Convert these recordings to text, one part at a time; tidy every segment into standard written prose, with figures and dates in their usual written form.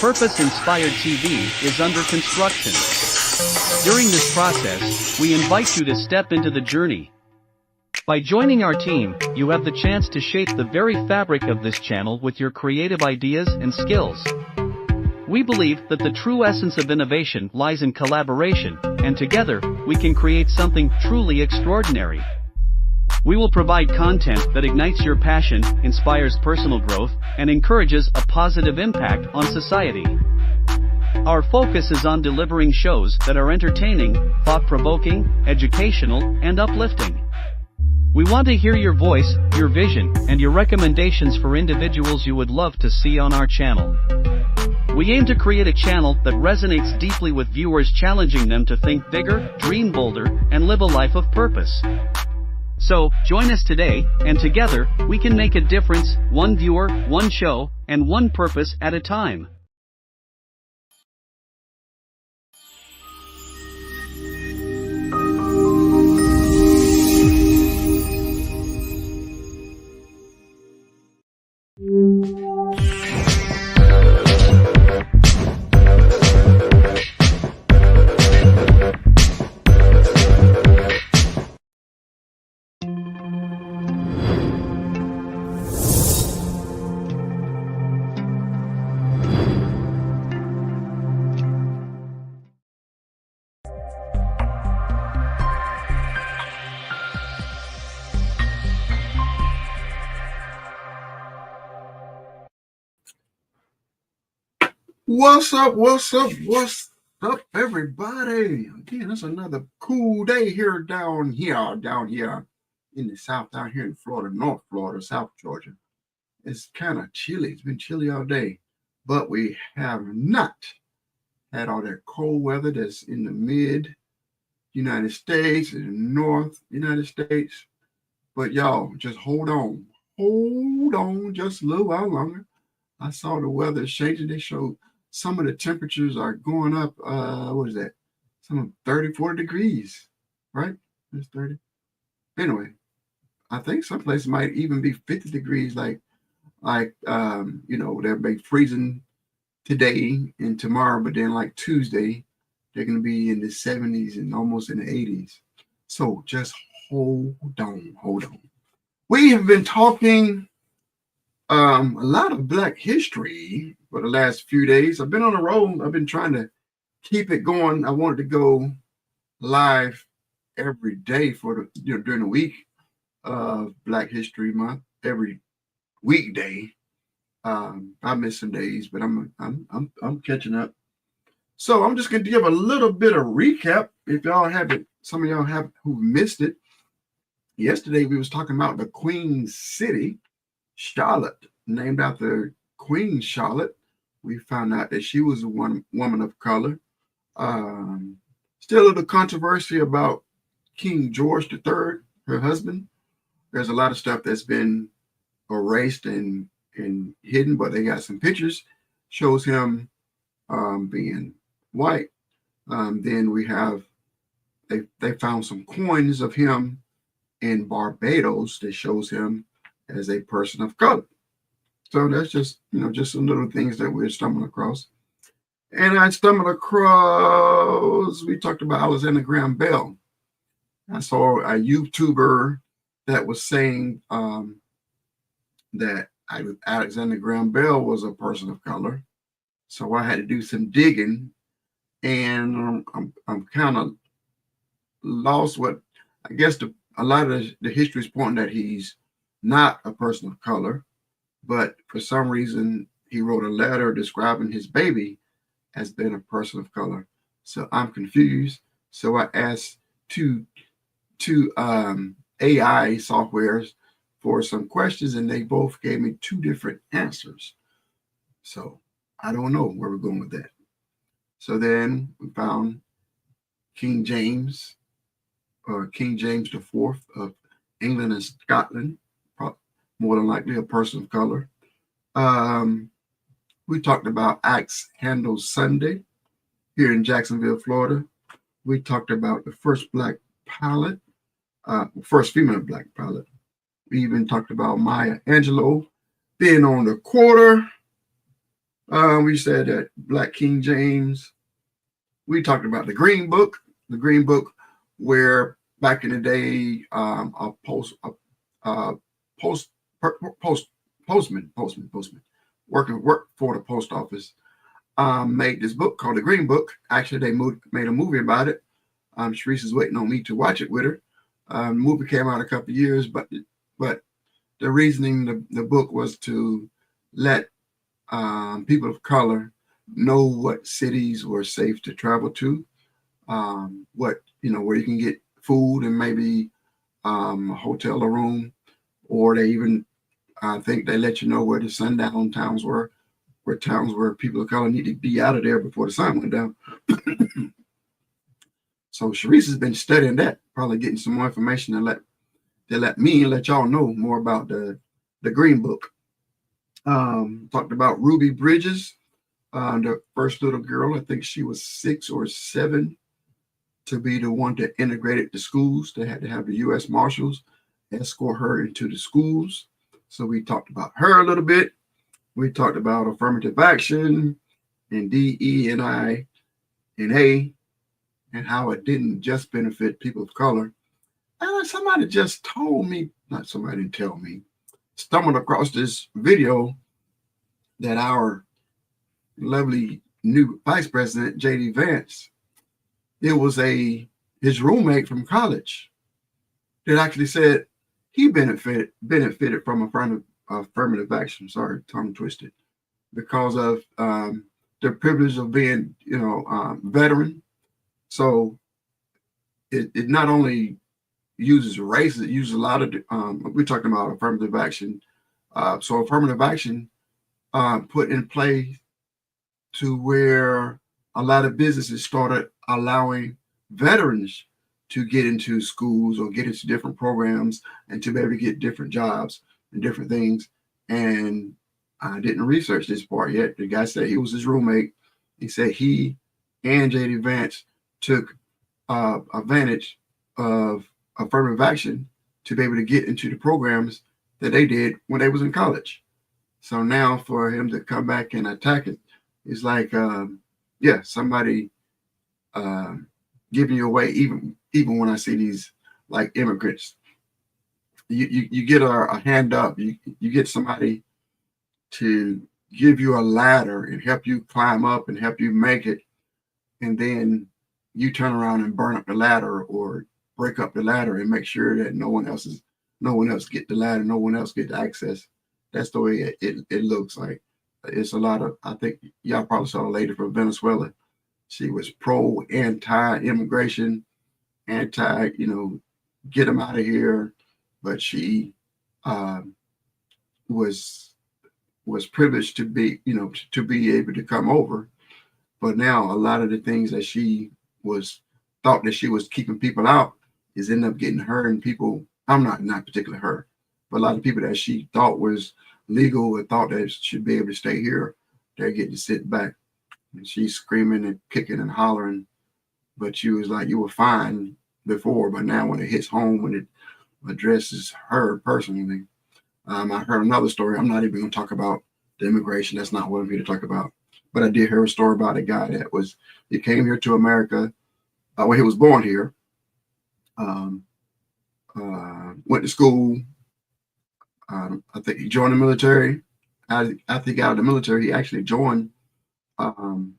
Purpose Inspired TV is under construction. During this process, we invite you to step into the journey. By joining our team, you have the chance to shape the very fabric of this channel with your creative ideas and skills. We believe that the true essence of innovation lies in collaboration, and together, we can create something truly extraordinary. We will provide content that ignites your passion, inspires personal growth, and encourages a positive impact on society. Our focus is on delivering shows that are entertaining, thought-provoking, educational, and uplifting. We want to hear your voice, your vision, and your recommendations for individuals you would love to see on our channel. We aim to create a channel that resonates deeply with viewers, challenging them to think bigger, dream bolder, and live a life of purpose. So, join us today, and together, we can make a difference, one viewer, one show, and one purpose at a time. What's up, everybody? Again, it's another cool day here down here in the South, down here in Florida, North Florida, South Georgia. It's kind of chilly. It's been chilly all day, but we have not had all that cold weather that's in the mid United States and the North United States. But y'all, just hold on just a little while longer. I saw the weather changing. They showed some of the temperatures are going up. What is that? Some 30, 40 degrees, right? It's 30. Anyway, I think some places might even be 50 degrees, like they'll be freezing today and tomorrow, but then like Tuesday, they're going to be in the 70s and almost in the 80s. So just hold on. We have been talking a lot of Black history for the last few days. I've been on the road. I've been trying to keep it going. I wanted to go live every day for during the week of Black History Month, every weekday. I missed some days, but I'm catching up. So I'm just going to give a little bit of recap. If y'all haven't, some of y'all have who missed it. Yesterday we was talking about the Queen City, Charlotte, named after Queen Charlotte. We found out that she was a woman of color. Still a little controversy about King George III, her husband. There's a lot of stuff that's been erased and hidden, but they got some pictures, shows him being white. Then we have, they found some coins of him in Barbados that shows him as a person of color. So that's just some little things that we're stumbling across. And I stumbled across, we talked about Alexander Graham Bell. I saw a YouTuber that was saying that Alexander Graham Bell was a person of color. So I had to do some digging, and I'm kind of lost. What I guess a lot of the history is pointing that he's not a person of color, but for some reason he wrote a letter describing his baby as being a person of color. So I'm confused. So I asked two AI softwares for some questions, and they both gave me two different answers. So I don't know where we're going with that. So then we found King James IV of England and Scotland, more than likely a person of color. We talked about Axe Handle Sunday here in Jacksonville, Florida. We talked about the first black pilot, first female black pilot. We even talked about Maya Angelou being on the quarter. We said that Black King James. We talked about the Green Book. The Green Book, where back in the day, a post per- post postman worked for the post office, made this book called the Green Book. Actually, they made a movie about it. Sharice is waiting on me to watch it with her. The movie came out a couple of years, but the reasoning the book was to let people of color know what cities were safe to travel to, what where you can get food and maybe a hotel or room, or they even I think they let you know where the sundown towns were, where towns where people of color need to be out of there before the sun went down. So Sharice has been studying that, probably getting some more information to let me and let y'all know more about the Green Book. Talked about Ruby Bridges, the first little girl. I think she was 6 or 7 to be the one that integrated the schools. They had to have the U.S. Marshals escort her into the schools. So we talked about her a little bit. We talked about affirmative action and DE&I and A, and how it didn't just benefit people of color. And somebody just told me, not somebody didn't tell me, stumbled across this video that our lovely new vice president, J.D. Vance, it was his roommate from college that actually said he benefited from affirmative action. Sorry, tongue twisted, because of the privilege of being, veteran. So it not only uses race, it uses a lot of. We're talking about affirmative action. So affirmative action put in place to where a lot of businesses started allowing veterans to get into schools or get into different programs and to be able to get different jobs and different things. And I didn't research this part yet. The guy said he was his roommate. He said he and J.D. Vance took advantage of affirmative action to be able to get into the programs that they did when they was in college. So now for him to come back and attack it, it's like, somebody giving you away. Even when I see these like immigrants, you get a hand up. You get somebody to give you a ladder and help you climb up and help you make it, and then you turn around and burn up the ladder or break up the ladder and make sure that no one else get the ladder, no one else get the access. That's the way it looks like. It's a lot of, I think y'all probably saw a lady from Venezuela. She was anti-immigration, get them out of here. But she was privileged to be, to be able to come over. But now a lot of the things that she was thought that she was keeping people out is end up getting her and people. I'm not particularly her, but a lot of people that she thought was legal or thought that should be able to stay here, they're getting to sit back. And she's screaming and kicking and hollering. But she was like, you were fine before, but now when it hits home, when it addresses her personally. I heard another story. I'm not even going to talk about the immigration. That's not what I'm here to talk about. But I did hear a story about a guy he came here to America. He was born here. Went to school. I think he joined the military. After he got out of the military, he actually joined the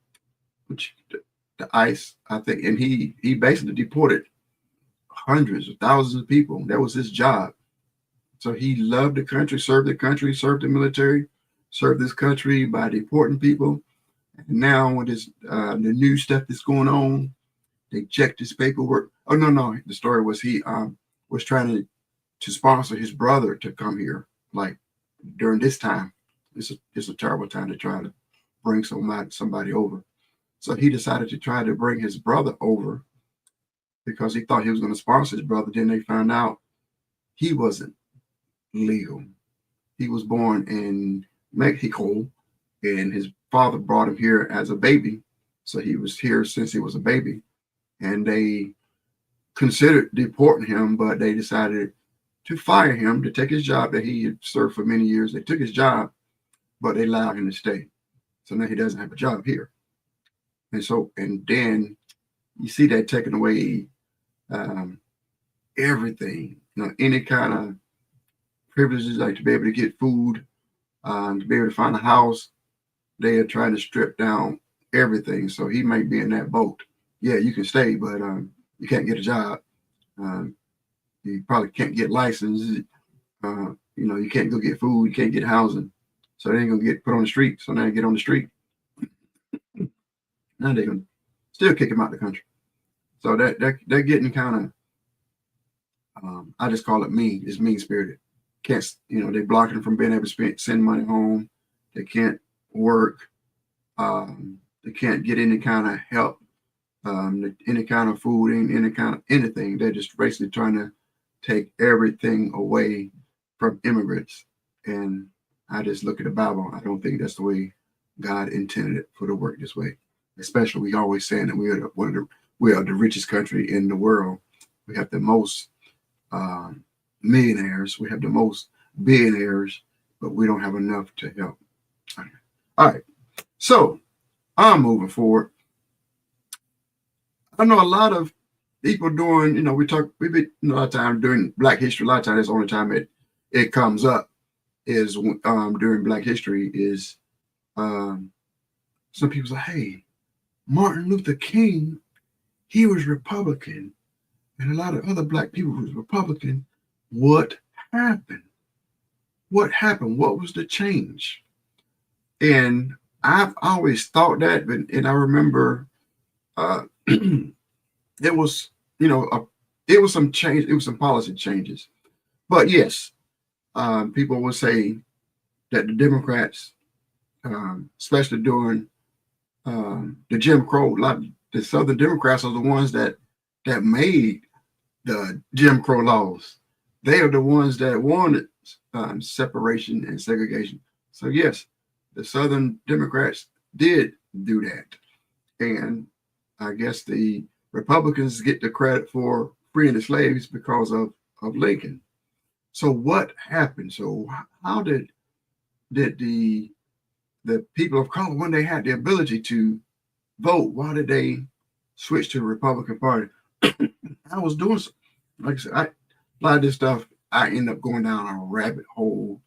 ICE, I think, and he basically deported hundreds of thousands of people. That was his job. So he loved the country, served the military, served this country by deporting people. And now with this the new stuff that's going on, they checked his paperwork. Oh no. The story was he was trying to sponsor his brother to come here, like during this time. It's a terrible time to try to bring somebody over. So he decided to try to bring his brother over because he thought he was going to sponsor his brother. Then they found out he wasn't legal. He was born in Mexico, and his father brought him here as a baby. So he was here since he was a baby. And they considered deporting him, but they decided to fire him to take his job that he had served for many years. They took his job, but they allowed him to stay. So now he doesn't have a job here. And then you see that taking away everything, any kind of privileges, like to be able to get food, to be able to find a house. They are trying to strip down everything. So he might be in that boat. Yeah, you can stay, but you can't get a job. You probably can't get licensed. You can't go get food. You can't get housing. So they ain't gonna get put on the street. So now they get on the street. Now they're gonna still kick him out of the country. So they're getting kind of, I just call it mean. It's mean spirited. Can't, they blocking him from being able to send money home. They can't work. They can't get any kind of help, any kind of food, any kind of anything. They're just basically trying to take everything away from immigrants. And I just look at the Bible. I don't think that's the way God intended it for to work this way. Especially, we always saying that we are the richest country in the world. We have the most millionaires. We have the most billionaires, but we don't have enough to help. All right. So I'm moving forward. I know a lot of people doing, we've been a lot of time during Black History. A lot of times, that's the only time it comes up is during Black History is some people say, hey, Martin Luther King, he was Republican, and a lot of other Black people was Republican. What happened? What happened? What was the change? And I've always thought that, and I remember it was some change. It was some policy changes. But yes, people will say that the Democrats, especially during the Jim Crow, the Southern Democrats are the ones that made the Jim Crow laws. They are the ones that wanted separation and segregation. So yes, the Southern Democrats did do that. And I guess the Republicans get the credit for freeing the slaves because of Lincoln. So what happened? So how did the people of color, when they had the ability to vote, why did they switch to the Republican Party? I was doing, like I said, a lot of this stuff, I end up going down a rabbit hole.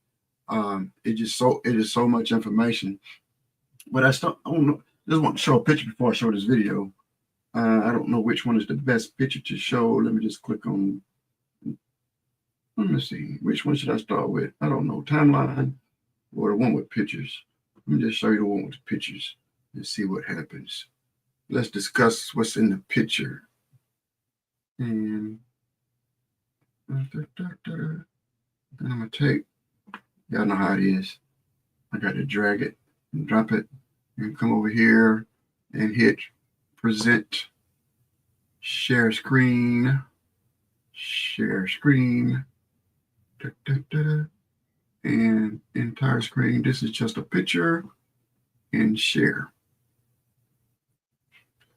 It is so much information. But I don't know. I just want to show a picture before I show this video. I don't know which one is the best picture to show. Let me just click on. Let me see. Which one should I start with? I don't know. Timeline or the one with pictures. Let me just show you the one with the pictures and see what happens. Let's discuss what's in the picture. And I'm going to take, y'all know how it is. I got to drag it and drop it and come over here and hit present, share screen, and entire screen. This is just a picture and share.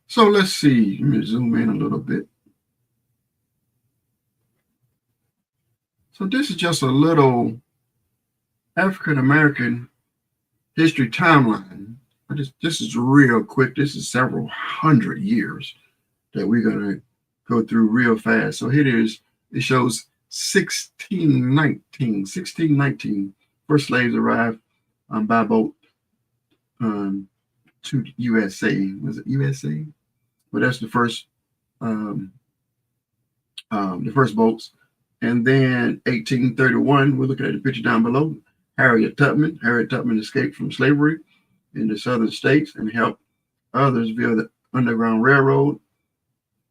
So let's see. Let me zoom in a little bit. So this is just a little African American history timeline. This is real quick. This is several hundred years that we're going to go through real fast. So here it is. It shows 1619. First slaves arrived by boat to USA. Was it USA? Well, that's the first boats. And then 1831, we're looking at the picture down below. Harriet Tubman escaped from slavery in the southern states and helped others via the Underground Railroad.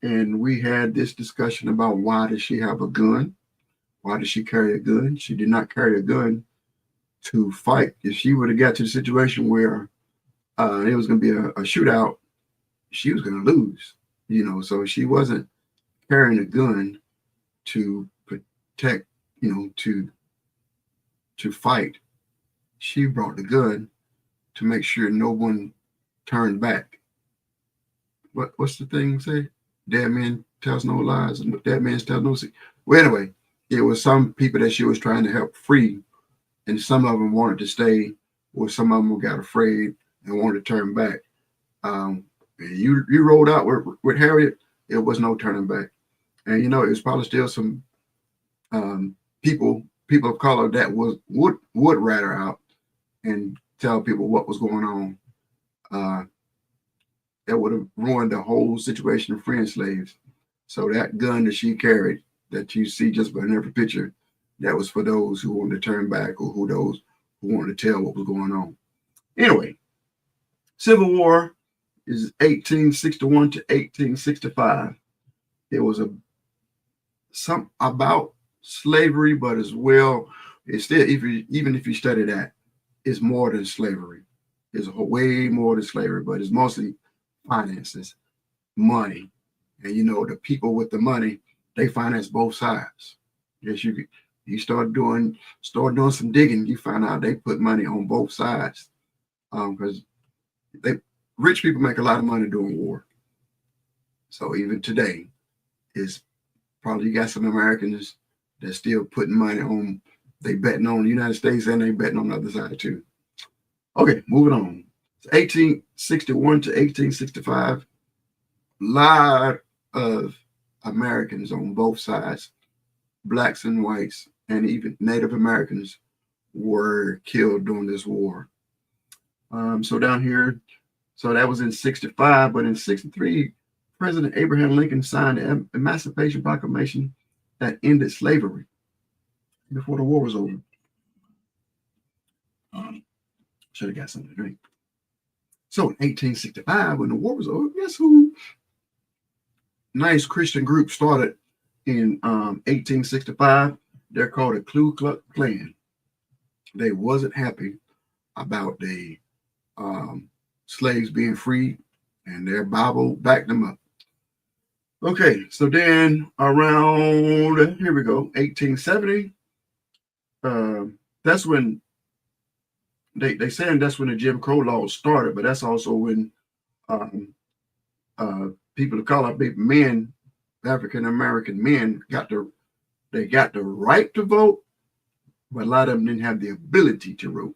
And we had this discussion about why does she have a gun? Why did she carry a gun? She did not carry a gun to fight. If she would have got to the situation where it was going to be a shootout, she was going to lose. So she wasn't carrying a gun to protect, to fight. She brought the gun to make sure no one turned back. What's the thing say? Dead man tells no lies, and dead man tells no secrets. Well, anyway, it was some people that she was trying to help free, and some of them wanted to stay, or some of them got afraid and wanted to turn back. You rolled out with Harriet, it was no turning back. And it was probably still some people of color that would rat her out and tell people what was going on. That would have ruined the whole situation of freeing slaves. So that gun that she carried, that you see just about in every picture, that was for those who wanted to turn back or those who wanted to tell what was going on. Anyway, Civil War is 1861 to 1865. It was some about slavery, but as well, it's still, even if you study that, it's more than slavery. It's way more than slavery, but it's mostly finances, money. And the people with the money, they finance both sides. Yes, you start doing some digging, you find out they put money on both sides. Because rich people make a lot of money doing war. So even today, is probably you got some Americans that still putting money on, they betting on the United States and they betting on the other side too. Okay, moving on. It's 1861 to 1865. A lot of Americans on both sides, blacks and whites, and even Native Americans were killed during this war. So down here, so that was in 65, but in 63, President Abraham Lincoln signed the Emancipation Proclamation that ended slavery before the war was over. Should have got something to drink. So in 1865, when the war was over, guess who? Nice Christian group started in 1865. They're called the Ku Klux Klan. They wasn't happy about the slaves being free, and their Bible backed them up. Okay, so then around, here we go, 1870, that's when they saying that's when the Jim Crow laws started, but that's also when people of color, men, African American men, got the right to vote, but a lot of them didn't have the ability to vote.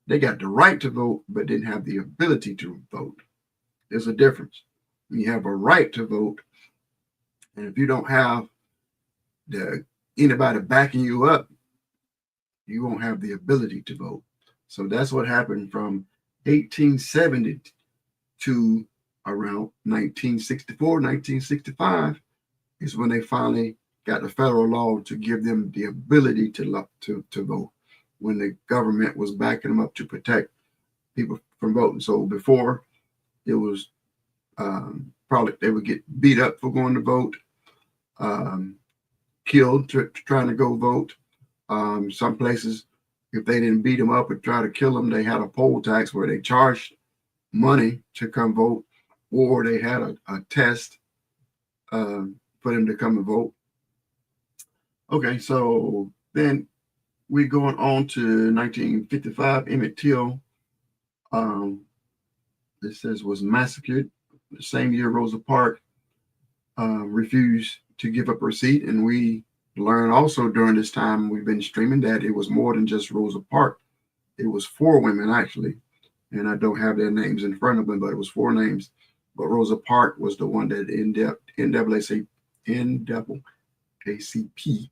They got the right to vote, but didn't have the ability to vote. There's a difference. You have a right to vote, and if you don't have anybody backing you up, you won't have the ability to vote. So that's what happened from 1870 to around 1964, 1965 is when they finally got the federal law to give them the ability to vote, when the government was backing them up to protect people from voting. So before, it was probably they would get beat up for going to vote, killed trying to go vote. Some places, if they didn't beat them up or try to kill them, they had a poll tax where they charged money to come vote, or they had a test for them to come and vote. Okay, so then we're going on to 1955. Emmett Till, it says, was massacred. The same year, Rosa Parks refused to give up her seat, and we learned also during this time we've been streaming that it was more than just Rosa Parks. It was 4 women actually, and I don't have their names in front of me, but it was 4 names. But Rosa Parks was the one that NAACP.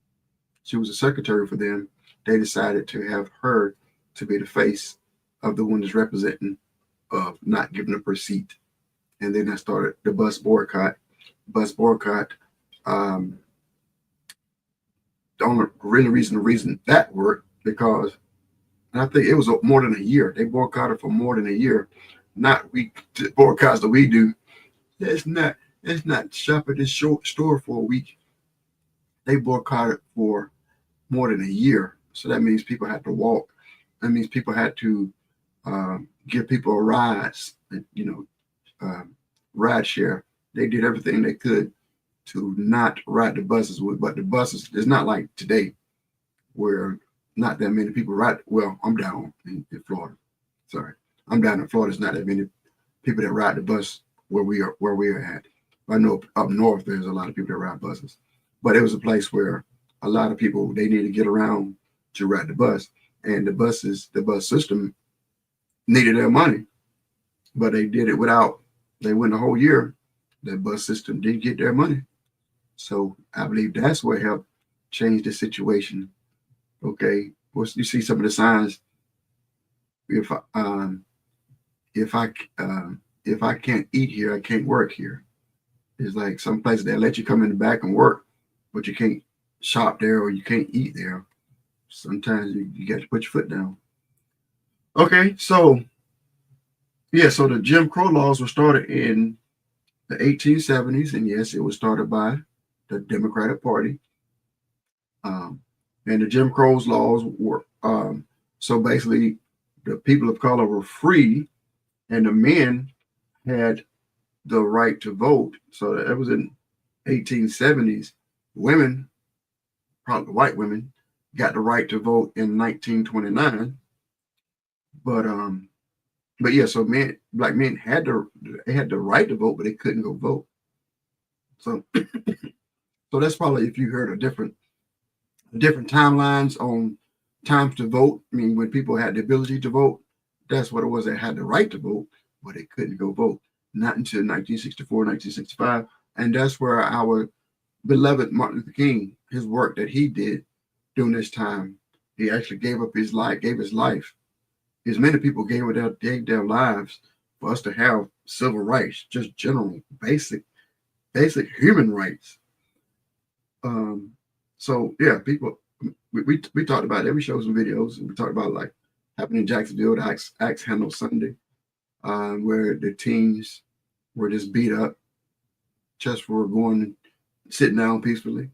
She was a secretary for them. They decided to have her to be the face of the one that's representing of not giving up her seat. And then I started the bus boycott. The only reason that worked, because, and I think it was more than a year. They boycotted for more than a year. Not boycotts that we do. It's not shop at this store for a week. They boycotted for more than a year. So that means people had to walk. That means people had to give people a ride, ride share. They did everything they could to not ride the buses. But the buses, it's not like today where not that many people ride. Well, I'm down in Florida. Sorry. I'm down in Florida. It's not that many people that ride the bus where we are at. I know up north there's a lot of people that ride buses. But it was a place where a lot of people, they need to get around to ride the bus. And the bus system needed their money, but they did it without. They went the whole year. The bus system didn't get their money. So I believe that's what helped change the situation. Okay, you see some of the signs. If if I if I can't eat here, I can't work here. It's like some places they let you come in the back and work, but you can't shop there or you can't eat there. Sometimes you got to put your foot down. Okay, so yeah, so the Jim Crow laws were started in the 1870s, and yes, it was started by the Democratic Party. And the Jim Crow's laws were so basically the people of color were free, and the men had the right to vote. So that was in 1870s. Women, probably white women, got the right to vote in 1929. But yeah, so black men had the right to vote, but they couldn't go vote. So so that's probably if you heard a different timelines on times to vote. I mean, when people had the ability to vote, that's what it was. They had the right to vote, but they couldn't go vote. Not until 1964, 1965. And that's where our beloved Martin Luther King, his work that he did during this time, he actually gave his life. As many people gave their lives for us to have civil rights, just general, basic human rights. So yeah, people, we talked about it. We showed some videos, and we talked about like happening in Jacksonville, the Axe Handle Sunday, where the teens were just beat up just for sitting down peacefully.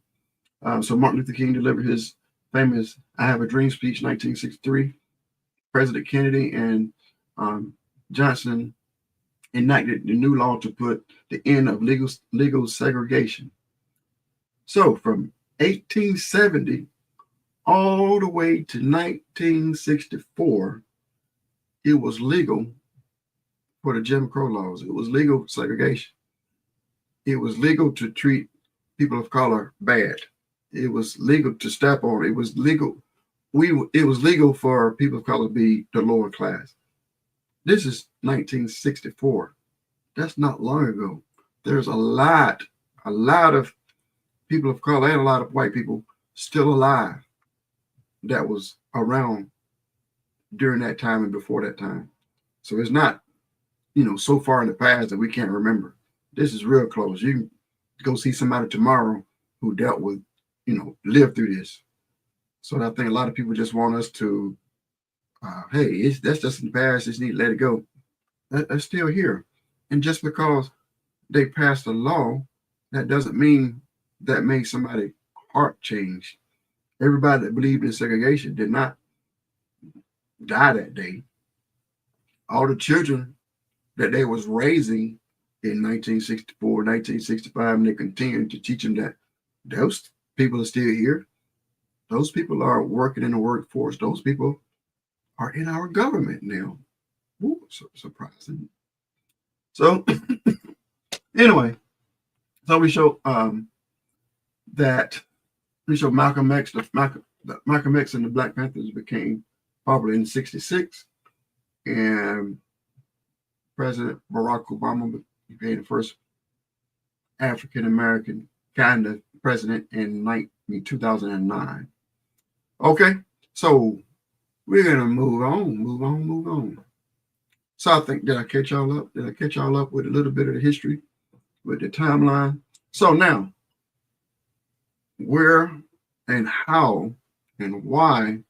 So Martin Luther King delivered his famous "I Have a Dream" speech, 1963. President Kennedy and Johnson enacted the new law to put the end of legal segregation. So from 1870 all the way to 1964, it was legal for the Jim Crow laws. It was legal segregation. It was legal to treat people of color bad. It was legal to step on. It was legal. It was legal for people of color to be the lower class. This is 1964. That's not long ago. There's a lot of people of color and a lot of white people still alive that was around during that time and before that time. So it's not, so far in the past that we can't remember. This is real close. You can go see somebody tomorrow who dealt with, lived through this. So I think a lot of people just want us to, hey, that's just in the past. Just need to let it go. That's still here. And just because they passed a law, that doesn't mean that made somebody's heart change. Everybody that believed in segregation did not die that day. All the children that they was raising in 1964, 1965, and they continued to teach them that those people are still here. Those people are working in the workforce. Those people are in our government now. Ooh, so surprising. So anyway, so we show Malcolm X. Malcolm X and the Black Panthers became popular in '66, and President Barack Obama became the first African American kind of president in 2009. Okay, so we're gonna move on. So I think, did I catch y'all up? Did I catch y'all up with a little bit of the history, with the timeline? So now, where and how and why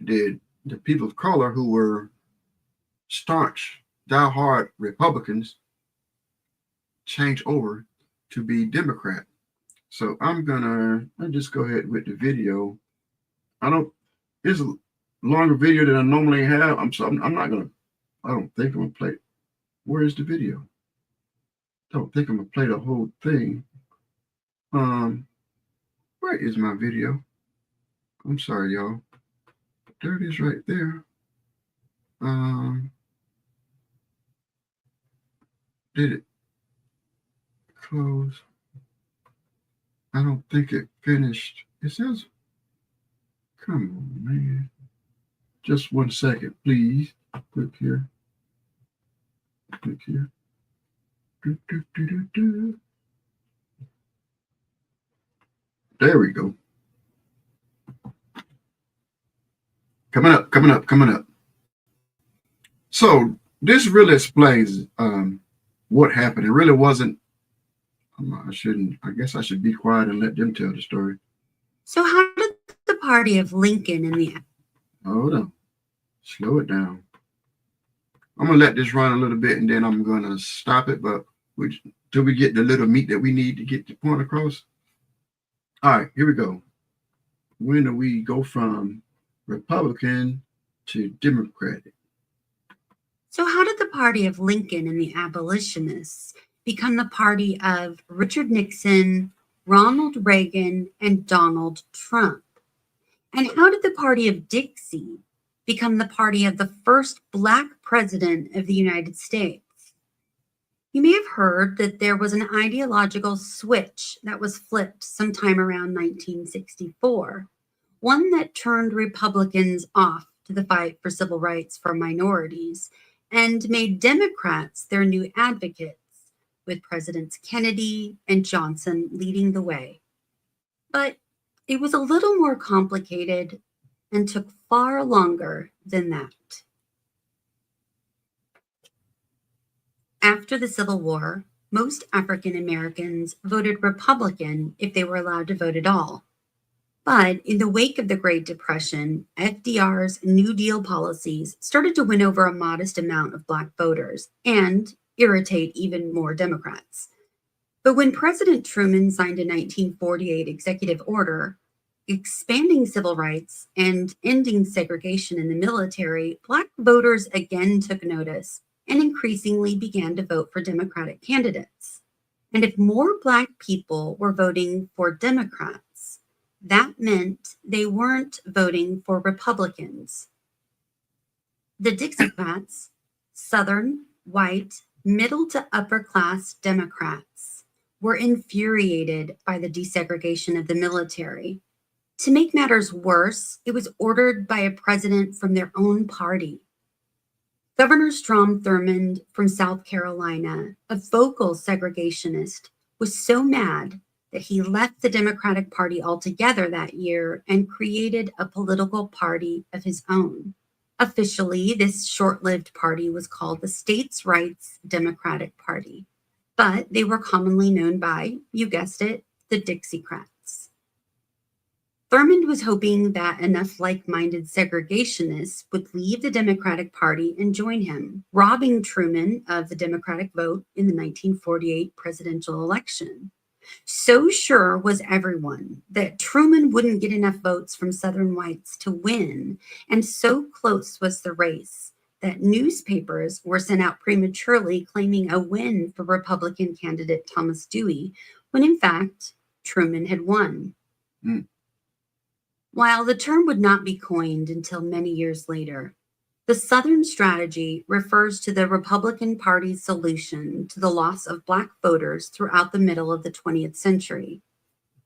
did the people of color who were staunch, diehard Republicans change over to be Democrat? So I'll just go ahead with the video. It's a longer video than I normally have. I don't think I'm gonna play. Where is the video? I don't think I'm gonna play the whole thing. Where is my video? I'm sorry, y'all. There it is right there. Did it close? I don't think it finished. It says, come on, man. Just 1 second, please. Click here. Click here. Do, do, do, do, do. There we go. Coming up, coming up, coming up. So this really explains what happened. It really wasn't. I shouldn't. I guess I should be quiet and let them tell the story. So how did the party of Lincoln and the... Hold on. Slow it down. I'm gonna let this run a little bit and then I'm gonna stop it, but till we get the little meat that we need to get the point across. All right, here we go. When do we go from Republican to Democratic? So how did the party of Lincoln and the abolitionists become the party of Richard Nixon, Ronald Reagan, and Donald Trump? And how did the party of Dixie become the party of the first Black president of the United States? You may have heard that there was an ideological switch that was flipped sometime around 1964, one that turned Republicans off to the fight for civil rights for minorities and made Democrats their new advocates, with Presidents Kennedy and Johnson leading the way. But it was a little more complicated and took far longer than that. After the Civil War, most African Americans voted Republican if they were allowed to vote at all. But in the wake of the Great Depression, FDR's New Deal policies started to win over a modest amount of Black voters and irritate even more Democrats. But when President Truman signed a 1948 executive order expanding civil rights and ending segregation in the military, Black voters again took notice and increasingly began to vote for Democratic candidates. And if more Black people were voting for Democrats, that meant they weren't voting for Republicans. The Dixiecrats, Southern, white, middle to upper class Democrats, were infuriated by the desegregation of the military. To make matters worse, it was ordered by a president from their own party. Governor Strom Thurmond from South Carolina, a vocal segregationist, was so mad that he left the Democratic Party altogether that year and created a political party of his own. Officially, this short-lived party was called the States' Rights Democratic Party, but they were commonly known by, you guessed it, the Dixiecrats. Thurmond was hoping that enough like-minded segregationists would leave the Democratic Party and join him, robbing Truman of the Democratic vote in the 1948 presidential election. So sure was everyone that Truman wouldn't get enough votes from Southern whites to win, and so close was the race that newspapers were sent out prematurely claiming a win for Republican candidate Thomas Dewey, when in fact, Truman had won. While the term would not be coined until many years later, the Southern strategy refers to the Republican Party's solution to the loss of Black voters throughout the middle of the 20th century.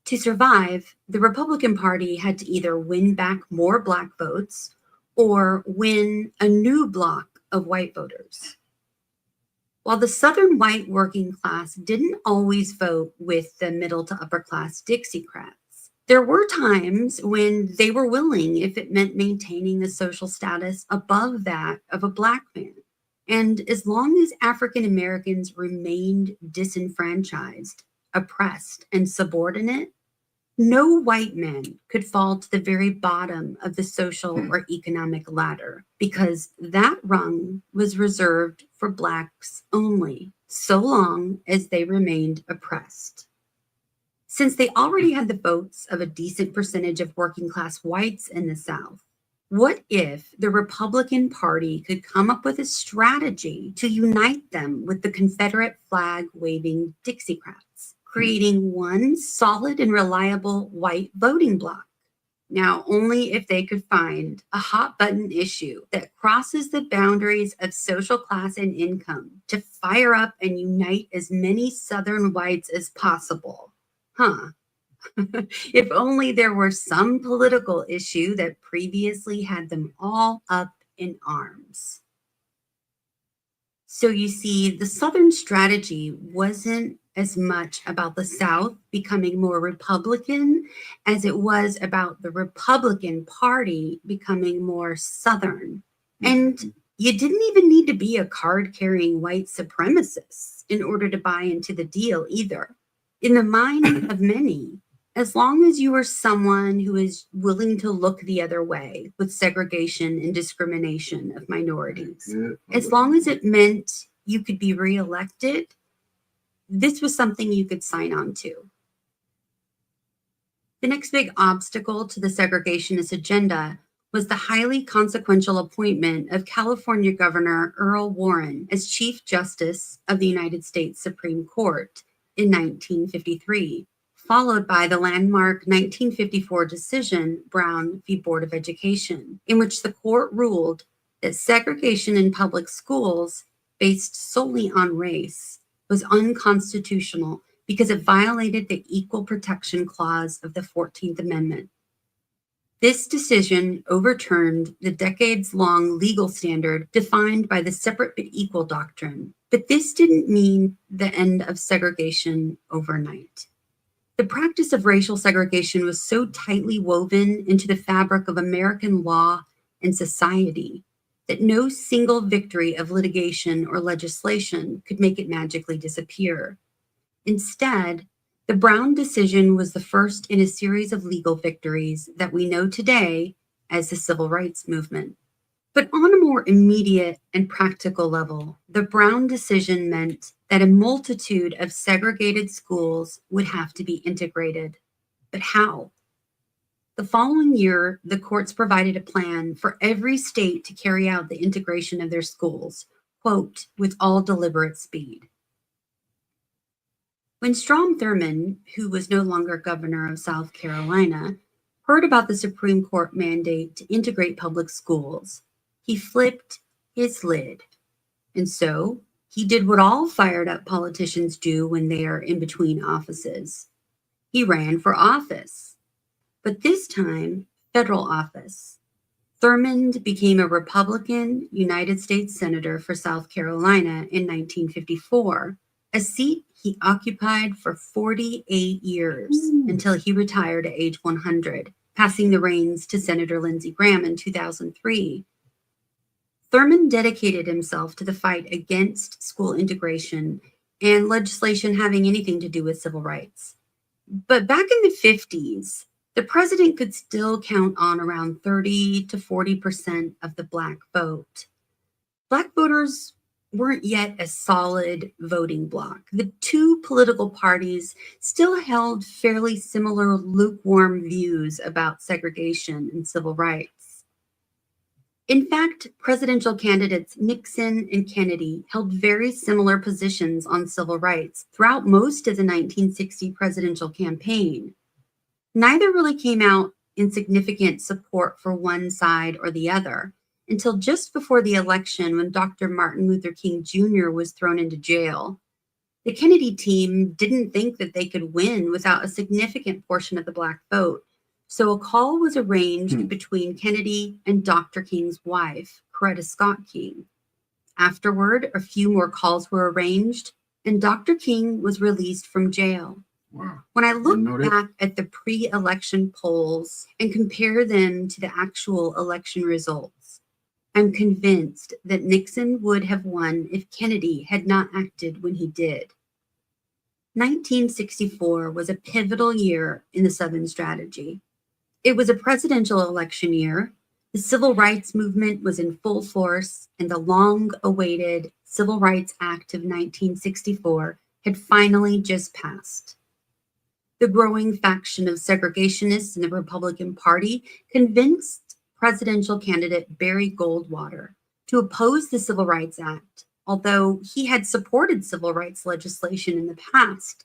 To survive, the Republican Party had to either win back more Black votes or win a new block of white voters. While the Southern white working class didn't always vote with the middle to upper class Dixiecrats, there were times when they were willing if it meant maintaining a social status above that of a Black man. And as long as African Americans remained disenfranchised, oppressed, and subordinate, no white man could fall to the very bottom of the social or economic ladder, because that rung was reserved for Blacks only, so long as they remained oppressed. Since they already had the votes of a decent percentage of working class whites in the South, what if the Republican Party could come up with a strategy to unite them with the Confederate flag-waving Dixiecrats, creating one solid and reliable white voting bloc? Now, only if they could find a hot-button issue that crosses the boundaries of social class and income to fire up and unite as many Southern whites as possible. If only there were some political issue that previously had them all up in arms. So you see, the Southern strategy wasn't as much about the South becoming more Republican as it was about the Republican Party becoming more Southern. And you didn't even need to be a card-carrying white supremacist in order to buy into the deal either. In the mind of many, as long as you were someone who is willing to look the other way with segregation and discrimination of minorities, as long as it meant you could be reelected, this was something you could sign on to. The next big obstacle to the segregationist agenda was the highly consequential appointment of California Governor Earl Warren as Chief Justice of the United States Supreme Court in 1953. Followed by the landmark 1954 decision, Brown v. Board of Education, in which the court ruled that segregation in public schools based solely on race was unconstitutional because it violated the Equal Protection Clause of the 14th Amendment. This decision overturned the decades-long legal standard defined by the separate but equal doctrine, but this didn't mean the end of segregation overnight. The practice of racial segregation was so tightly woven into the fabric of American law and society that no single victory of litigation or legislation could make it magically disappear. Instead, the Brown decision was the first in a series of legal victories that we know today as the Civil Rights Movement. But on a more immediate and practical level, the Brown decision meant that a multitude of segregated schools would have to be integrated. But how? The following year, the courts provided a plan for every state to carry out the integration of their schools, quote, with all deliberate speed. When Strom Thurmond, who was no longer governor of South Carolina, heard about the Supreme Court mandate to integrate public schools, he flipped his lid. And so he did what all fired up politicians do when they are in between offices. He ran for office, but this time, federal office. Thurmond became a Republican United States Senator for South Carolina in 1954, a seat he occupied for 48 years until he retired at age 100, passing the reins to Senator Lindsey Graham in 2003. Thurmond dedicated himself to the fight against school integration and legislation having anything to do with civil rights. But back in the 50s, the president could still count on around 30 to 40% of the Black vote. Black voters weren't yet a solid voting bloc. The two political parties still held fairly similar lukewarm views about segregation and civil rights. In fact, presidential candidates Nixon and Kennedy held very similar positions on civil rights throughout most of the 1960 presidential campaign. Neither really came out in significant support for one side or the other until just before the election when Dr. Martin Luther King Jr. was thrown into jail. The Kennedy team didn't think that they could win without a significant portion of the Black vote, so a call was arranged between Kennedy and Dr. King's wife, Coretta Scott King. Afterward, a few more calls were arranged, and Dr. King was released from jail. Wow. When I look back at the pre-election polls and compare them to the actual election results, I'm convinced that Nixon would have won if Kennedy had not acted when he did. 1964 was a pivotal year in the Southern strategy. It was a presidential election year. The civil rights movement was in full force, and the long-awaited Civil Rights Act of 1964 had finally just passed. The growing faction of segregationists in the Republican Party convinced presidential candidate Barry Goldwater to oppose the Civil Rights Act, although he had supported civil rights legislation in the past.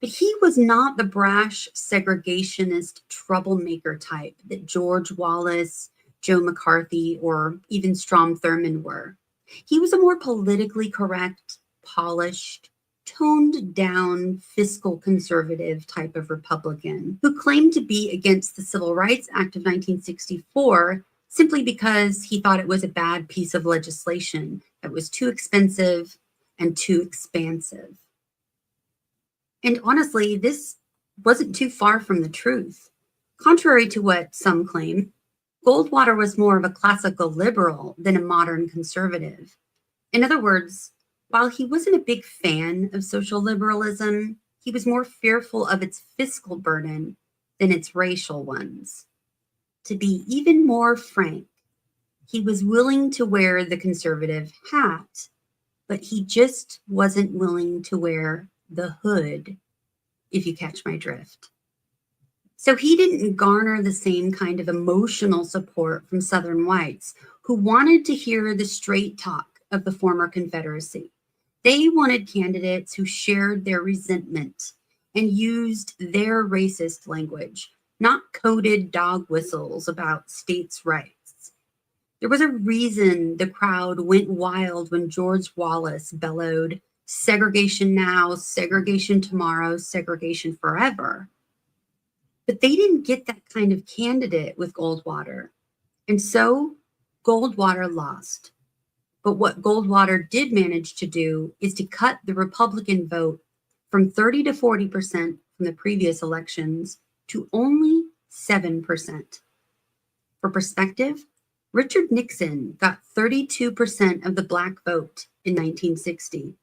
But he was not the brash segregationist troublemaker type that George Wallace, Joe McCarthy, or even Strom Thurmond were. He was a more politically correct, polished, toned down fiscal conservative type of Republican who claimed to be against the Civil Rights Act of 1964 simply because he thought it was a bad piece of legislation that was too expensive and too expansive. And honestly, this wasn't too far from the truth. Contrary to what some claim, Goldwater was more of a classical liberal than a modern conservative. In other words, while he wasn't a big fan of social liberalism, he was more fearful of its fiscal burden than its racial ones. To be even more frank, he was willing to wear the conservative hat, but he just wasn't willing to wear the hood, if you catch my drift. So he didn't garner the same kind of emotional support from Southern whites who wanted to hear the straight talk of the former Confederacy. They wanted candidates who shared their resentment and used their racist language, not coded dog whistles about states' rights. There was a reason the crowd went wild when George Wallace bellowed, "Segregation now, segregation tomorrow, segregation forever." But they didn't get that kind of candidate with Goldwater. And so Goldwater lost. But what Goldwater did manage to do is to cut the Republican vote from 30 to 40% from the previous elections to only 7%. For perspective, Richard Nixon got 32% of the black vote in 1960.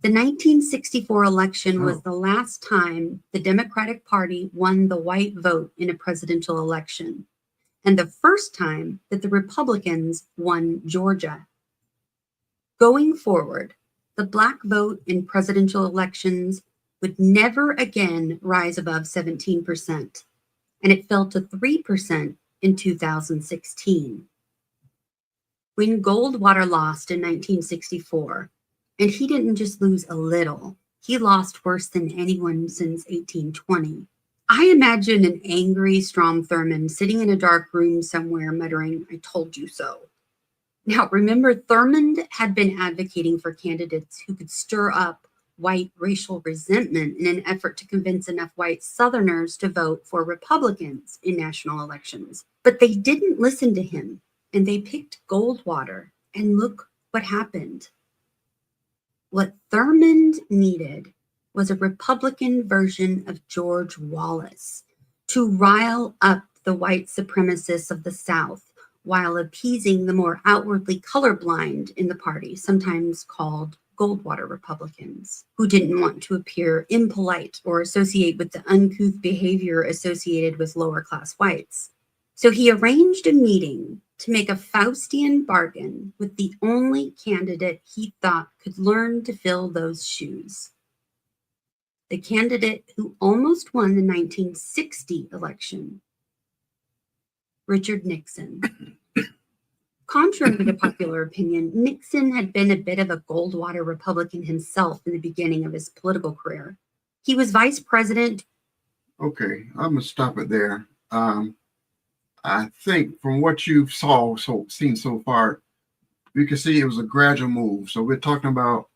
The 1964 election was the last time the Democratic Party won the white vote in a presidential election, and the first time that the Republicans won Georgia. Going forward, the black vote in presidential elections would never again rise above 17%, and it fell to 3% in 2016. When Goldwater lost in 1964, and he didn't just lose a little, he lost worse than anyone since 1820. I imagine an angry Strom Thurmond sitting in a dark room somewhere muttering, "I told you so." Now, remember, Thurmond had been advocating for candidates who could stir up white racial resentment in an effort to convince enough white Southerners to vote for Republicans in national elections. But they didn't listen to him, and they picked Goldwater, and look what happened. What Thurmond needed was a Republican version of George Wallace to rile up the white supremacists of the South while appeasing the more outwardly colorblind in the party, sometimes called Goldwater Republicans, who didn't want to appear impolite or associate with the uncouth behavior associated with lower class whites. So he arranged a meeting to make a Faustian bargain with the only candidate he thought could learn to fill those shoes. The candidate who almost won the 1960 election, Richard Nixon. Contrary to popular opinion, Nixon had been a bit of a Goldwater Republican himself in the beginning of his political career. He was vice president. Okay, I'm gonna stop it there. I think from what you've seen so far, we can see it was a gradual move. So we're talking about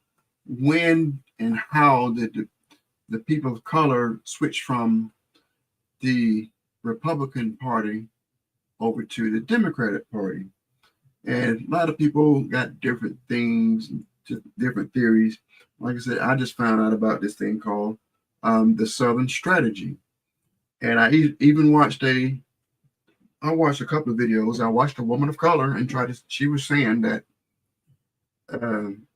when and how did the people of color switch from the Republican Party over to the Democratic Party. And a lot of people got different things, different theories. Like I said, I just found out about this thing called the Southern Strategy. And I even watched a couple of videos. I watched a woman of color and she was saying that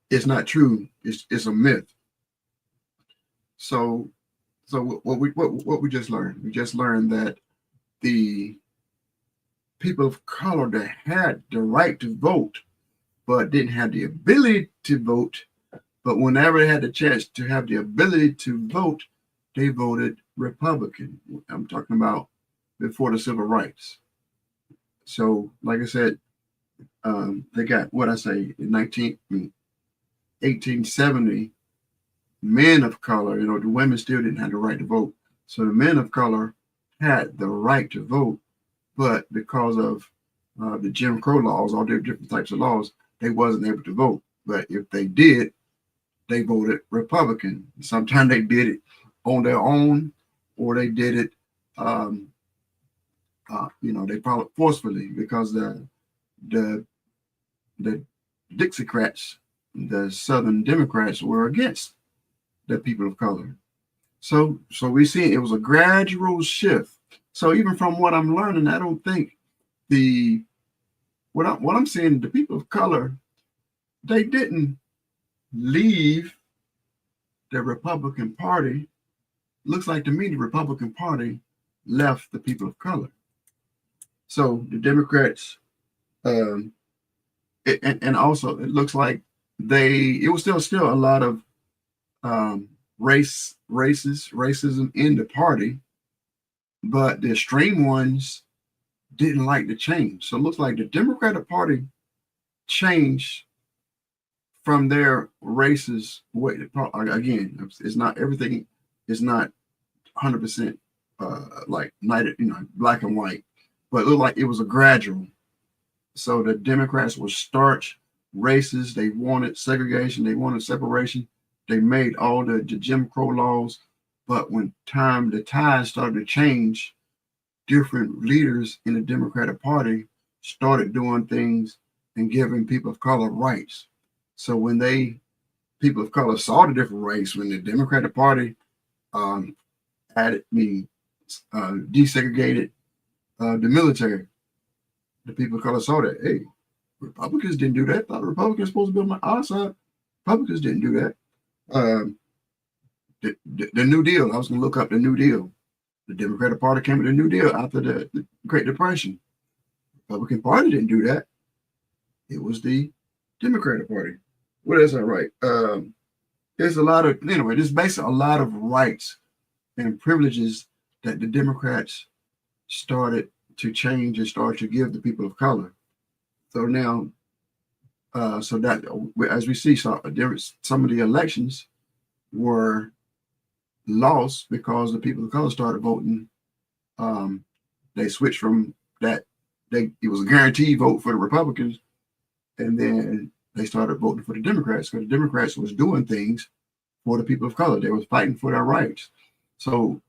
it's not true. It's a myth. So what we just learned? We just learned that the people of color that had the right to vote, but didn't have the ability to vote, but whenever they had the chance to have the ability to vote, they voted Republican. I'm talking about before the civil rights. So, like I said, they got what I say in 1870, men of color, the women still didn't have the right to vote. So the men of color had the right to vote, but because of the Jim Crow laws, all the different types of laws, they wasn't able to vote. But if they did, they voted Republican. Sometimes they did it on their own, or they did it they followed forcefully because the the Dixiecrats, the Southern Democrats, were against the people of color. So we see it was a gradual shift. So even from what I'm learning, I don't think what I'm seeing, the people of color, they didn't leave the Republican Party. Looks like to me the Republican Party left the people of color. So the Democrats, and also it looks like it was still a lot of racism in the party, but the extreme ones didn't like the change. So it looks like the Democratic Party changed from their racist way. Again, it's not everything is not 100% like black and white, but it looked like it was a gradual. So the Democrats were starch racist. They wanted segregation. They wanted separation. They made all the Jim Crow laws. But when the tides started to change, different leaders in the Democratic Party started doing things and giving people of color rights. So when people of color saw the different rights, when the Democratic Party desegregated the military, the people of color saw that, hey, Republicans didn't do that. Thought Republicans supposed to be on our side. Republicans didn't do that. The New Deal, I was going to look up the New Deal. The Democratic Party came with the New Deal after the Great Depression. Republican Party didn't do that. It was the Democratic Party. What is that right? There's a lot of, there's basically a lot of rights and privileges that the Democrats started to change and start to give the people of color. So now, so that as we see, some of the elections were lost because the people of color started voting. They switched from that. It was a guaranteed vote for the Republicans, and then they started voting for the Democrats because the Democrats was doing things for the people of color. They was fighting for their rights. So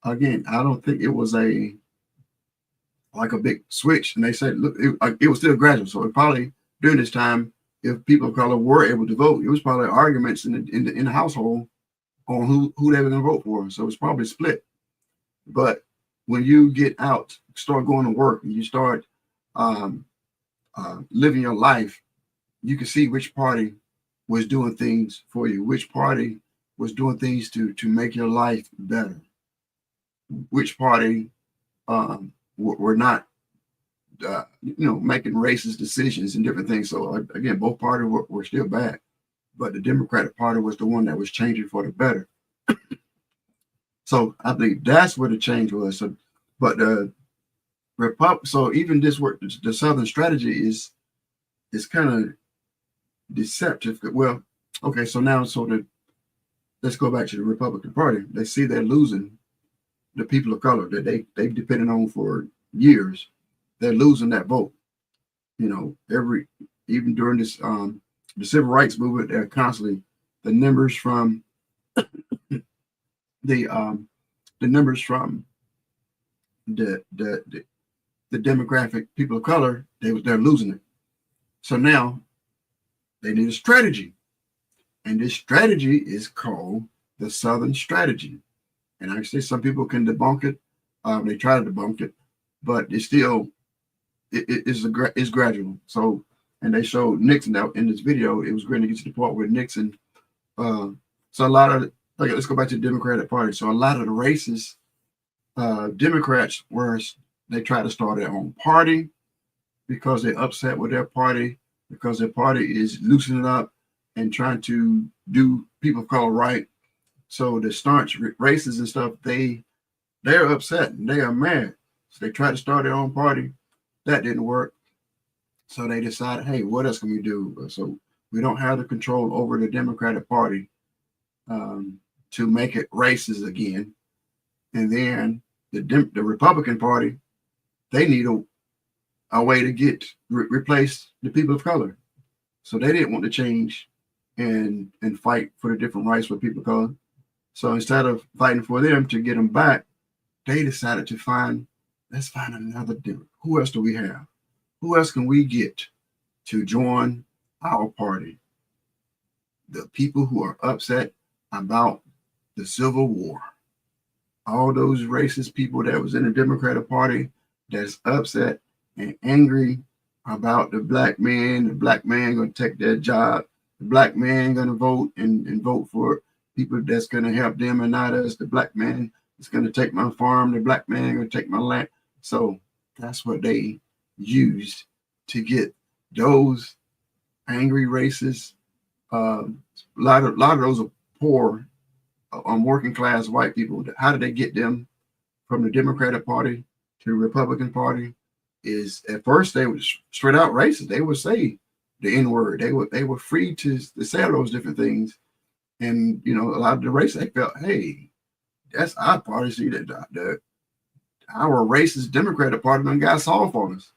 again, I don't think it was a big switch. And they said, look, it was still gradual. So it probably during this time, if people of color were able to vote, it was probably arguments in the household on who they were going to vote for. So it's probably split. But when you get out, start going to work, and you start living your life, you can see which party was doing things for you, which party was doing things to make your life better, which party were not, making racist decisions and different things. So again, both parties were still bad, but the Democratic Party was the one that was changing for the better. So I think that's where the change was. So, but so even this work, the Southern strategy is kind of deceptive. Well, okay, so now let's go back to the Republican Party. They see they're losing the people of color that they've depended on for years. They're losing that vote. Even during this the civil rights movement, they're constantly the numbers from the demographic people of color, they're losing it. So now they need a strategy, and this strategy is called the Southern strategy. And actually, some people can debunk it. They try to debunk it, but it's still it's gradual. So, and they showed Nixon now in this video. It was going to get to the part where Nixon. So a lot of let's go back to the Democratic Party. So a lot of the racist Democrats they try to start their own party because they're upset with their party, because their party is loosening up and trying to do people of color right. So the staunch racists and stuff, they're upset and they are mad. So they try to start their own party. That didn't work. So they decided, hey, what else can we do? So we don't have the control over the Democratic Party to make it racist again. And then the Republican Party, they need a way to replace the people of color. So they didn't want to change and fight for the different rights for people of color. So instead of fighting for them to get them back, they decided to find let's find another Democrat. Who else do we have? Who else can we get to join our party? The people who are upset about the Civil War. All those racist people that was in the Democratic Party that's upset and angry about the black man going to take their job, the black man going to vote and vote for people that's going to help them and not us. The black man is going to take my farm, the black man going to take my land. So that's what they used to get those angry racists. A lot of those are poor, working class white people. How did they get them from the Democratic Party to the Republican Party? Is at first they were straight out racist. They would say the N word. They were free to say those different things, and a lot of the racists, they felt, hey, that's our party. See that our racist Democratic Party done got soft on us.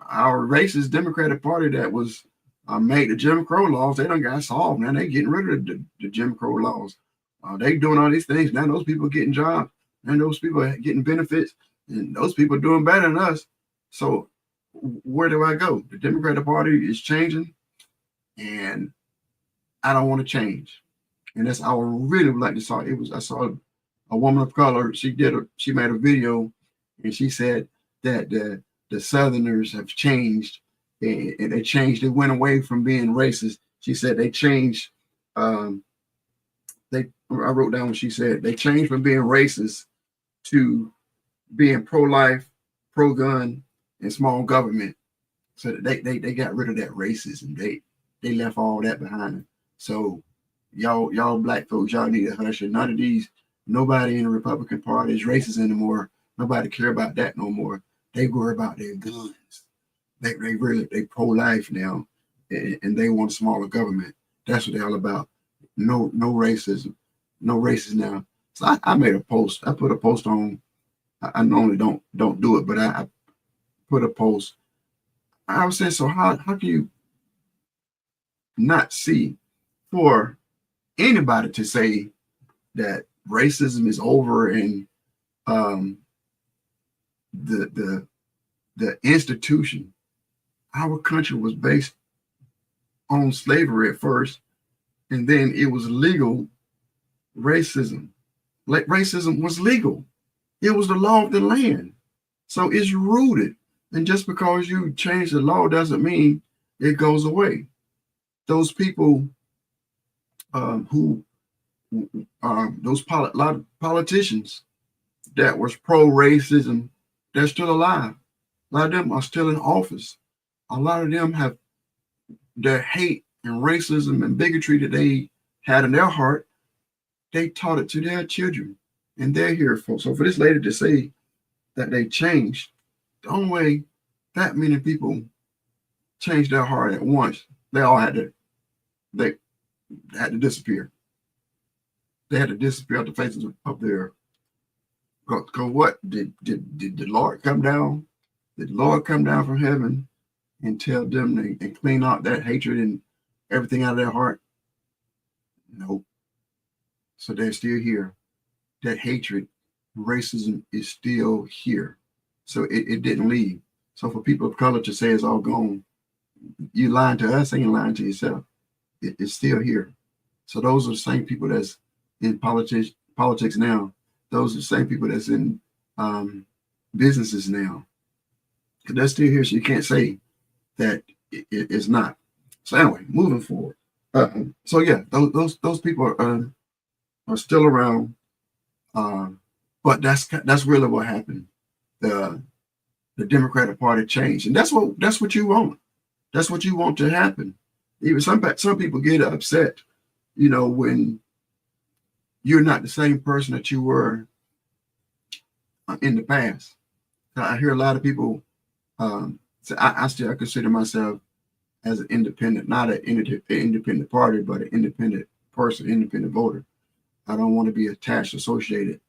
Our racist Democratic Party that was made the Jim Crow laws, they done got solved. Now they getting rid of the Jim Crow laws. They doing all these things. Now those people getting jobs, and those people are getting benefits, and those people are doing better than us. So where do I go? The Democratic Party is changing, and I don't want to change. And that's I would really would like to saw. I saw a woman of color. She made a video, and she said that the Southerners have changed, and they changed. They went away from being racist. She said they changed. I wrote down what she said. They changed from being racist to being pro-life, pro-gun, and small government. So they got rid of that racism. They left all that behind. So y'all black folks, y'all need to hush. And nobody in the Republican Party is racist anymore. Nobody care about that no more. They worry about their guns. They pro-life now, and they want a smaller government. That's what they're all about. No racism. No racism now. So I made a post. I put a post on. I normally don't do it, but I put a post. I was saying, so how can you not see for anybody to say that racism is over and the institution, our country was based on slavery at first, and then it was legal racism. Like racism was legal. It was the law of the land. So it's rooted. And just because you change the law doesn't mean it goes away. Those people those politicians that was pro-racism, they're still alive. A lot of them are still in office. A lot of them have their hate and racism and bigotry that they had in their heart, they taught it to their children. And they're here for. So for this lady to say that they changed, the only way that many people changed their heart at once, they had to disappear. They had to disappear off the faces of their. Because what did the Lord come down? Did the Lord come down from heaven and tell them and clean out that hatred and everything out of their heart? Nope. So they're still here. That hatred, racism is still here. So it didn't leave. So for people of color to say it's all gone, you lying to us, ain't lying to yourself. It's still here. So those are the same people that's in politics now. Those are the same people that's in businesses now. They're still here, so you can't say that it's not. So anyway, moving forward. So yeah, those people are still around. But that's really what happened. The Democratic Party changed, and that's what you want. That's what you want to happen. Even some people get upset, when you're not the same person that you were in the past. I hear a lot of people say, I still consider myself as an independent, not an independent party, but an independent person, independent voter. I don't want to be attached, associated,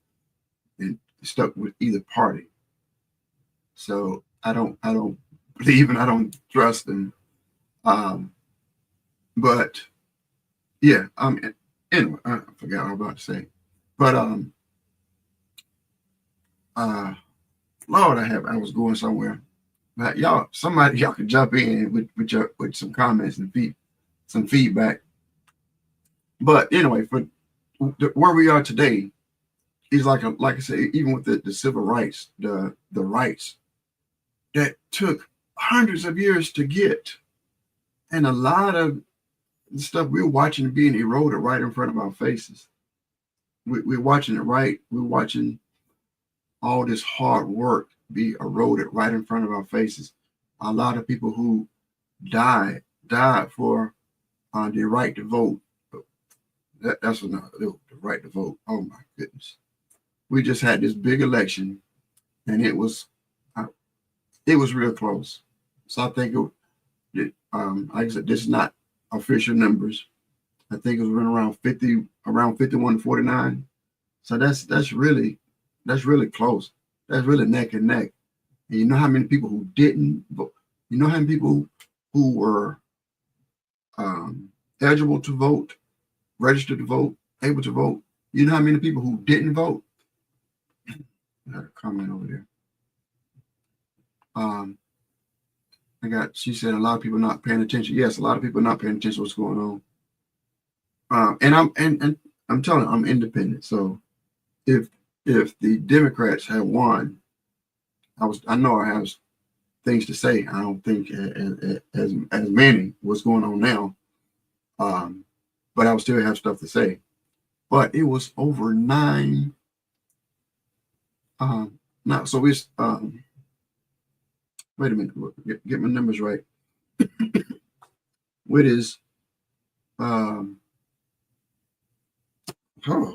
and stuck with either party. So I don't believe and I don't trust them. But yeah, anyway, I forgot what I was about to say. But Lord, I was going somewhere. But y'all could jump in with some comments and some feedback. But anyway, for where we are today is like I said, even with the civil rights, the rights that took hundreds of years to get, and a lot of stuff we're watching being eroded right in front of our faces. We're watching it right. We're watching all this hard work be eroded right in front of our faces. A lot of people who died for the right to vote. That's another, the right to vote. Oh my goodness. We just had this big election, and it was real close. So I think like I said, this is not official numbers. I think it was around 51 to 49. So that's really close. That's really neck and neck. And you know how many people who didn't vote? You know how many people who were eligible to vote, registered to vote, able to vote? You know how many people who didn't vote? I got a comment over there. She said a lot of people not paying attention. Yes, a lot of people not paying attention to what's going on. And I'm telling you, I'm independent. So if the Democrats had won, I know I have things to say. I don't think as many what's going on now. But I would still have stuff to say. But it was over 9. Now, so it's wait a minute, get my numbers right. What is oh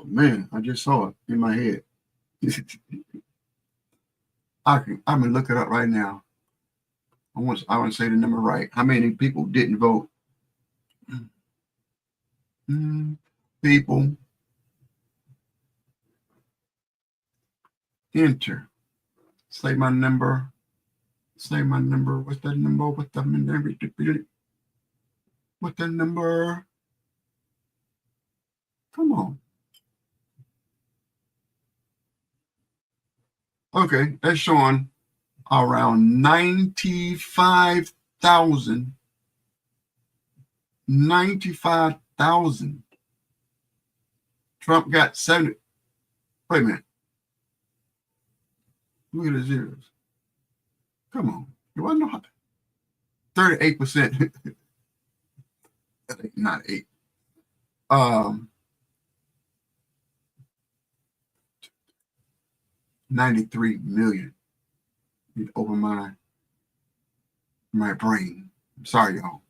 man, I just saw it in my head. I'm gonna look it up right now. I want to say the number right. How many people didn't vote? People enter. Say my number. What's that number? What's the number? What the number? Come on. Okay, that's showing around 95,000. 95,000. Trump got 70. Wait a minute. Look at the zeros. Come on. Do I know how? 38%. Not 8. 93 million. Need to open my brain. I'm sorry, y'all.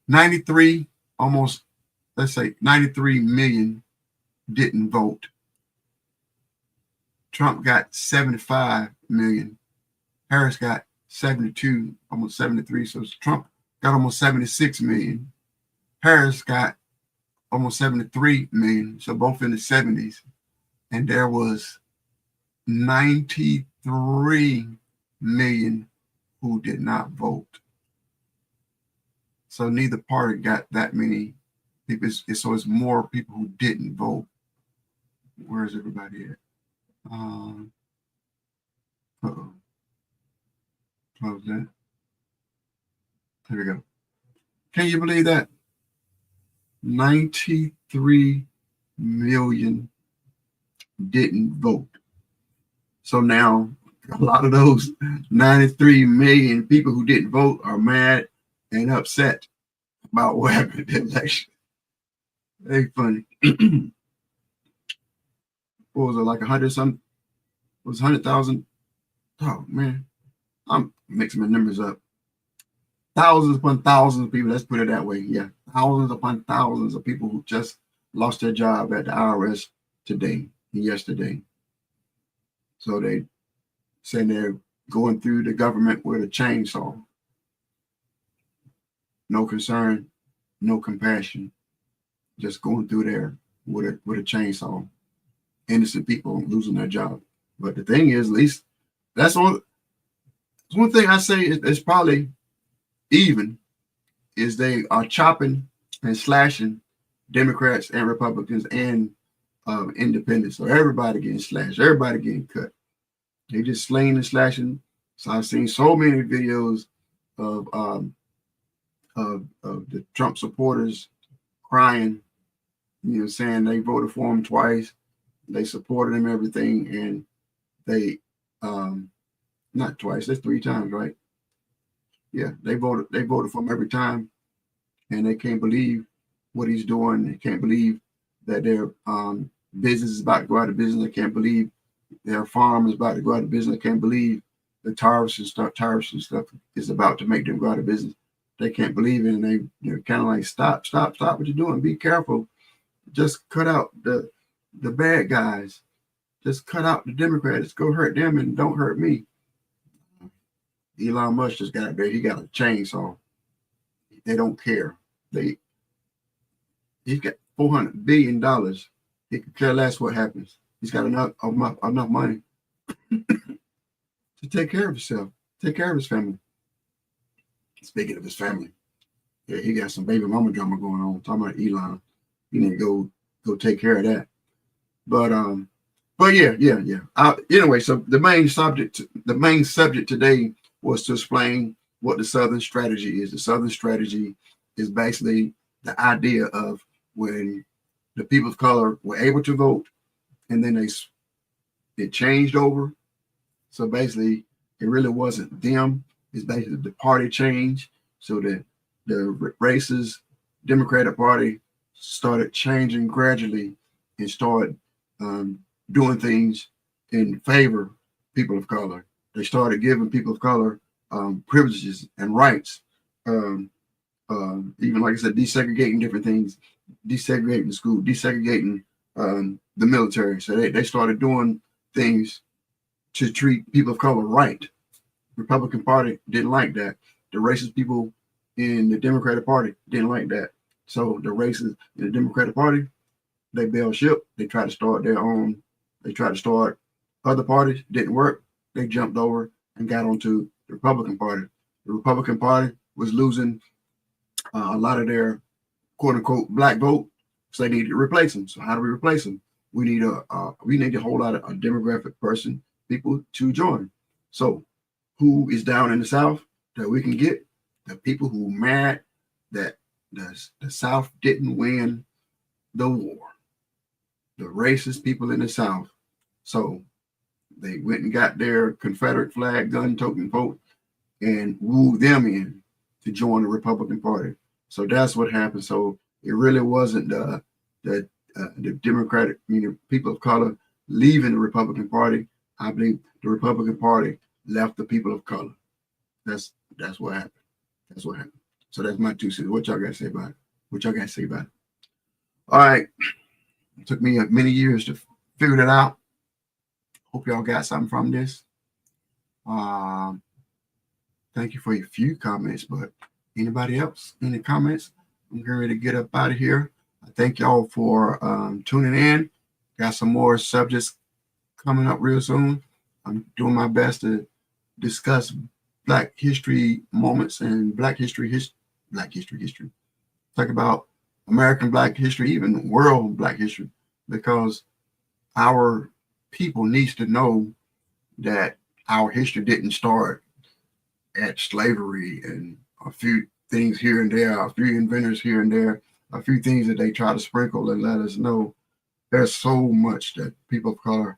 93, almost, let's say 93 million didn't vote. Trump got 75 million. Harris got 72, almost 73. So Trump got almost 76 million. Harris got almost 73 million. So both in the 70s. And there was 93 million who did not vote. So neither party got that many people. So it's more people who didn't vote. Where's everybody at? Close that. There we go. Can you believe that? 93 million didn't vote. So now a lot of those 93 million people who didn't vote are mad and upset about what happened in the election. Very funny. What was it, like 100 something? It was 100,000. Oh man, I'm mixing my numbers up. Thousands upon thousands of people. Let's put it that way. Yeah, thousands upon thousands of people who just lost their job at the IRS today and yesterday. So they saying they're going through the government with a chainsaw. No concern, no compassion. Just going through there with a chainsaw. Innocent people losing their job. But the thing is, at least that's one thing I say is probably even, is they are chopping and slashing Democrats and Republicans and independents. So everybody getting slashed, everybody getting cut. They just slaying and slashing. So I've seen so many videos of the Trump supporters crying, saying they voted for him twice, they supported him, everything, and they not twice, that's 3 times, right? Yeah, they voted for him every time, and they can't believe what he's doing. They can't believe that their business is about to go out of business. They can't believe their farm is about to go out of business. They can't believe the tariffs and stuff is about to make them go out of business. They can't believe it, and they're kind of like, stop what you're doing. Be careful. Just cut out the bad guys. Just cut out the Democrats. Go hurt them and don't hurt me. Elon Musk just got there. He got a chainsaw. They don't care. He's got $400 billion. He could care less what happens. He's got enough money to take care of himself, take care of his family. Speaking of his family, yeah, he got some baby mama drama going on. Talking about Elon, you need to go take care of that. But yeah. Anyway, so the main subject today was to explain what the Southern strategy is. The Southern strategy is basically the idea of when the people of color were able to vote, and then it changed over. So basically, it really wasn't them. It's basically the party change. So the racist Democratic Party started changing gradually and started doing things in favor of people of color. They started giving people of color privileges and rights. Even like I said, desegregating different things, desegregating the school, desegregating the military. So they started doing things to treat people of color right. Republican Party didn't like that. The racist people in the Democratic Party didn't like that. So the racists in the Democratic Party, they bailed ship. They tried to start their own. They tried to start other parties. Didn't work. They jumped over and got onto the Republican Party. The Republican Party was losing a lot of their quote unquote black vote, so they needed to replace them. So how do we replace them? We need a whole lot of a demographic people to join. So who is down in the South that we can get? The people who are mad that the South didn't win the war. The racist people in the South. So they went and got their Confederate flag, gun-toting vote and wooed them in to join the Republican Party. So that's what happened. So it really wasn't the Democratic, people of color leaving the Republican Party. I believe the Republican Party left the people of color. That's what happened. That's what happened. So that's my 2 cents. What y'all got to say about it? All right. It took me many years to figure that out. Hope y'all got something from this. Thank you for your few comments, but anybody else? Any comments? I'm getting ready to get up out of here. I thank y'all for tuning in. Got some more subjects coming up real soon. I'm doing my best to discuss Black history moments and Black history. Talk about American Black history, even world Black history, because our people needs to know that our history didn't start at slavery and a few things here and there, a few inventors here and there, a few things that they try to sprinkle and let us know. There's so much that people of color,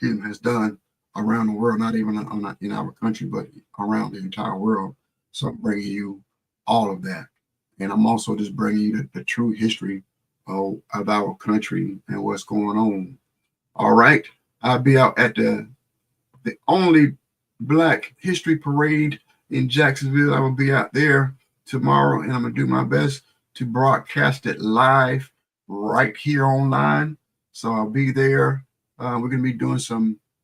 has done around the world, not even in our country, but around the entire world. So I'm bringing you all of that. And I'm also just bringing you the true history of our country and what's going on. All right. I'll be out at the only Black History Parade in Jacksonville. I will be out there tomorrow, and I'm going to do my best to broadcast it live right here online. So I'll be there. We're going to be doing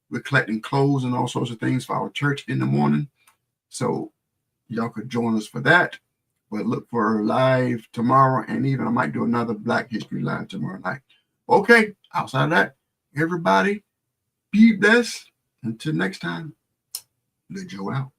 we're collecting clothes and all sorts of things for our church in the morning. So y'all could join us for that. But look for live tomorrow, and even I might do another Black History Live tomorrow night. Okay, outside of that, everybody be blessed. Until next time, let Joe out.